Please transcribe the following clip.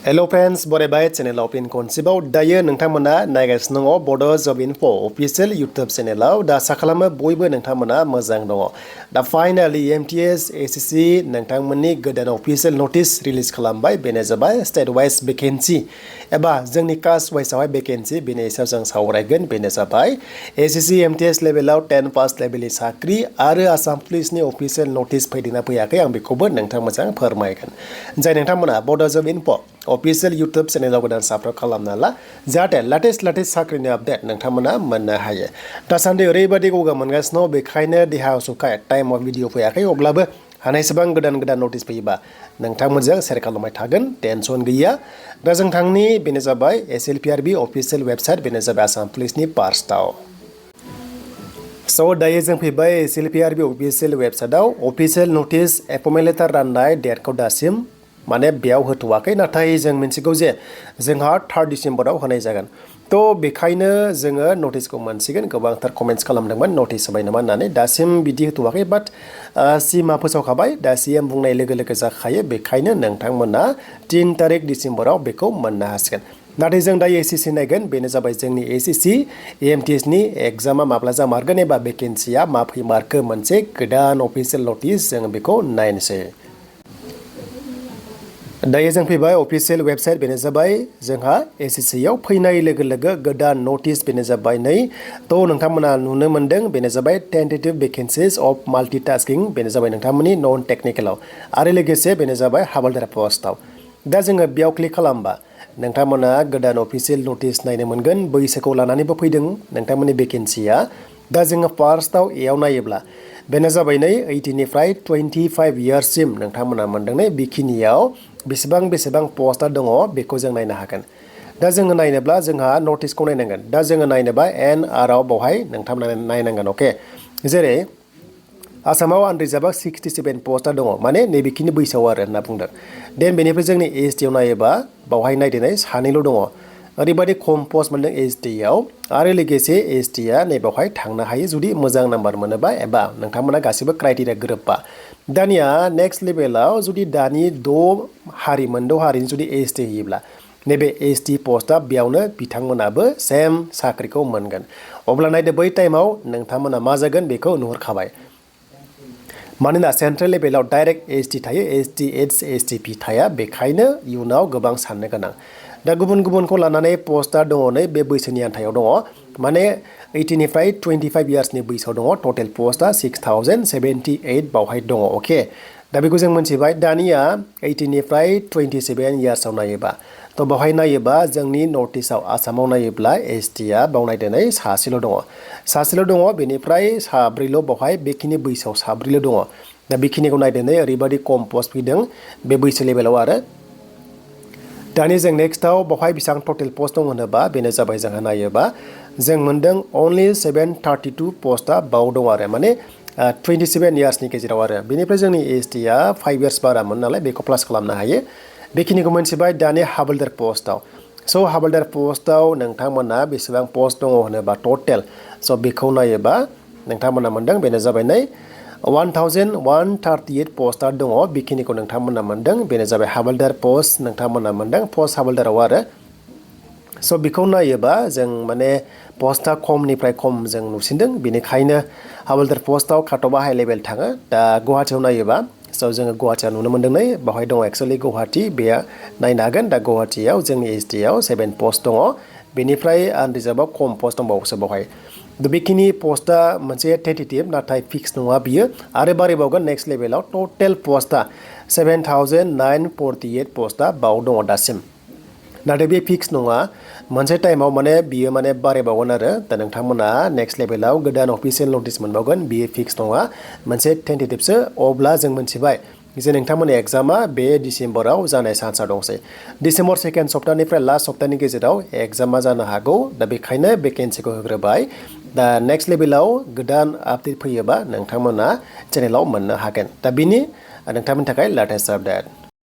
Hello friends, बरायबाय चेनेलाव फिन खनसेबाव दायो नोंथांमोना नायगासिनो दङ बड' जब इनफो अफिशियल इउट्युब चेनेलाव दा आसा खालामो बयबो नोंथांमोना मोजां दङ दा फाइनाली MTS SSC नोंथांमोननि गोदान अफिशियल नटिस रिलिज खालामबाय बेनो जाबाय स्टेट वाइज वेकेन्सि एबा जोंनि कास्ट वाइजआवहाय वेकेन्सि बेनि सायाव जों सावरायगोन बेनो जाबाय SSC MTS लेभेलाव 10 पास लेभेलनि साख्रि आरो आसाम पुलिसनि अफिशियल नटिस फैदोंना फैयाखै आं बेखौबो नोंथांमोनजों फोरमायगोन जाय नोंथांमोना बड' जब इनफो अफिशियल इउट्युब चेनेलाव गोदान साबस्क्राइब खालामना ला जाहाथे लेटेस्ट साख्रिनि आपडेट नोंथांमोना मोननो हायो दासान्दि ओरैबायदि गगा मोनगासिनो बेखायनो देहा उसुखाय टाइमाव भिडिअ फैयाखै अब्लाबो हानायसेबां गोदान नटिस फैयोबा नोंथांमोनजों शेयार खालामबाय थागोन टेनसन गैया दा जों थांनि बेनो जाबाय SLPRB अफिशियल वेबसाइट बेनो जाबाय आसाम पुलिसनि फार्स्टआव स' दायो जों फैबाय SLPRB अफिशियल वेबसाइटआव अफिशियल नटिस एपइन्टमेन्ट लेटार राननाय डेटखौ दासिम माने बेयाव होथ'वाखै नाथाय जों मिन्थिगौ जे जोंहा 3 डिसेम्बराव होनाय जागोन थ' बेखायनो जोङो नटिसखौ मोनसिगोन गोबांथार कमेन्ट्स खालामदोंमोन नटिस होबाय नामा होननानै दासिम बिदि होथ'वाखै बाट सिमा फोसावखाबाय दा CM बुंनाय लोगो लोगो जाखायो बेखायनो नोंथांमोना 3 तारिख डिसेम्बराव बेखौ मोननो हासिगोन नाथाय जों दायो SSC नायगोन बेनो जाबाय जोंनि SSC MTS नि एग्जामा माब्ला जामारगोन एबा भेकेन्सिया मा फैमारखो मोनसे गोदान अफिशियल नटिस जों बेखौ नायनोसै दायो जों फैबाय अफिशियल वेबसाइट बेनो जाबाय जोंहा SSC आव फैनाय लोगो लोगो गोदान नटिस बेनो जाबाय नै थ' नोंथांमोना नुनो मोन्दों बेनो जाबाय टेन्टेटिभ भेकेन्सिज अफ माल्टिटास्किं बेनो जाबाय नोंथांमोननि नन टेक्निकेलाव आरो लोगोसे बेनो जाबाय हावलदार पस्टआव दा जोङो बेयाव क्लिक खालामबा नोंथांमोना गोदान अफिशियल नटिस नायनो मोनगोन बैसोखौ लानानैबो फैदों नोंथांमोननि भेकेन्सिया दा जोङो फार्स्टआव एयाव नायोब्ला बेनो जाबाय नै 18 निफ्राय 25 इयार्ससिम नोंथांमोना मोनदों नै बेखिनियाव बेसेबां पस्टआ दङ बेखौ जों नायनो हागोन दा जोङो नायनोब्ला जोंहा नटिसखौ नायनांगोन दा जोङो नायनोबा NR आव बावहाय नोंथांमोना नायनांगोन अके जेरै आसामाव आनरिजार्भआव 67 पस्टआ दङ माने नैबेखिनि बैसोआव आरो होनना बुंदों देन बेनिफ्राय जोंनि ST आव नायोबा बावहाय नायदिनै सानैल' दङ ओरैबायदि खम पस्ट मोनदों ST आव आरो लोगोसे ST आ नैबावहाय थांनो हायो जुदि मोजां नाम्बार मोनोबा एबा नोंथांमोना गासिबो क्राइटेरिया गोरोबबा दानिया नेक्स्ट लेभेलाव जुदि दानि 6 हारिनि जुदि ST होयोब्ला नैबे ST पस्टआ बेयावनो बिथांमोनाबो सेम साख्रिखौ मोनगोन अब्ला नायदो बै टाइमाव नोंथांमोना मा जागोन बेखौ नुहुरखाबाय मानोना सेन्ट्रेल लेभेलाव डाइरेक्ट ST थायो STH STP थाया बेखायनो इयुनाव गोबां साननो गोनां दा गुबुनखौ लानानै पस्टआ दङ नै बे बैसोनि आन्थायाव दङ माने 18 निफ्राय 25 इयार्सनि बैसोआव दङ टटेल पस्टआ 6078 बावहाय दङ अके दा बेखौ जों मोनथिबाय दानिया 18 निफ्राय 27 इयार्सआव नायोबा थ' बावहाय नायोबा जोंनि नर्थ इस्टआव आसामाव नायोब्ला ST आ बाव नायदोनै सासेल' दङ बेनिफ्राय साब्रैल' बावहाय बेखिनि बैसोआव साब्रैल' दङ दा बेखिनिखौ नायदोनै ओरैबायदि खम पस्ट फैदों बे बैसो लेभेलाव आरो दानि जों नेक्स्टआव बावहाय बेसेबां टटेल पस्ट दं होनोबा बेनो जाबाय जोंहा नायोबा जों मोनदों अनलि 732 पस्टआ बाव दं आरो माने 27 इयार्सनि गेजेराव आरो बेनिफ्राय जोंनि ST आ 5 इयार्स बारामोन नालाय बेखौ प्लास खालामनो हायो बेखिनिखौ मोनथिबाय दानि हावलदार पस्टआव स' हावलदार पस्टआव नोंथांमोना बेसेबां पस्ट दङ होनोबा टटेल स' बेखौ नायोबा नोंथांमोना मोनदों बेनो जाबाय नै 1138 पस्टआ दङ बेखिनिखौ नोंथांमोना मोनदों बेनो जाबाय हावलदार पस्ट नोंथांमोना मोनदों पस्ट हावलदाराव आरो स' बेखौ नायोबा जों माने पस्टआ खमनिफ्राय खम जों नुसिनदों बेनिखायनो हावलदार पस्टआव काटअफआ हाइ लेभेल थाङो दा गुवाहाटियाव नायोबा स' जोङो गुवाहाटियाव नुनो मोनदों नै बावहाय दङ एक्सुवेलि गुवाहाटि बेया नायनो हागोन दा गुवाहाटियाव जोंनि ST आव 7 पस्ट दङ बेनिफ्राय आनरिजार्भआव खम पस्ट दंबावोसो बावहाय बेखिनि पस्टआ मोनसे टेन्टेटिभ नाथाय फिक्स नङा बियो आरो बारायबावगोन नेक्स्ट लेभेलाव टटेल पस्टआ 7948 पस्टआ बाव दङ दासिम नाथाय बे फिक्स नङा मोनसे टाइमाव माने बियो माने बारायबावगोन आरो दा नोंथांमोना नेक्स्ट लेभेलाव गोदान अफिशियल नटिस मोनबावगोन बियो फिक्स नङा मोनसे टेन्टेटिभसो अब्ला जों मोनथिबाय जे नोंथांमोननि एग्जामा बे डिसेम्बराव जानाय चान्सआ दंसै डिसेम्बर सेकेन्ड सप्तानिफ्राय लास्ट सप्तानि गेजेराव एग्जामा जानो हागौ दा बेखायनो भेकेन्सिखौ होग्रोबाय दा नेक्स्ट लेभेलाव गोदान आपडेट फैयोबा नोंथांमोना चेनेलाव मोननो हागोन दा बिनि नोंथांमोननि थाखाय लेटेस्ट आपडेट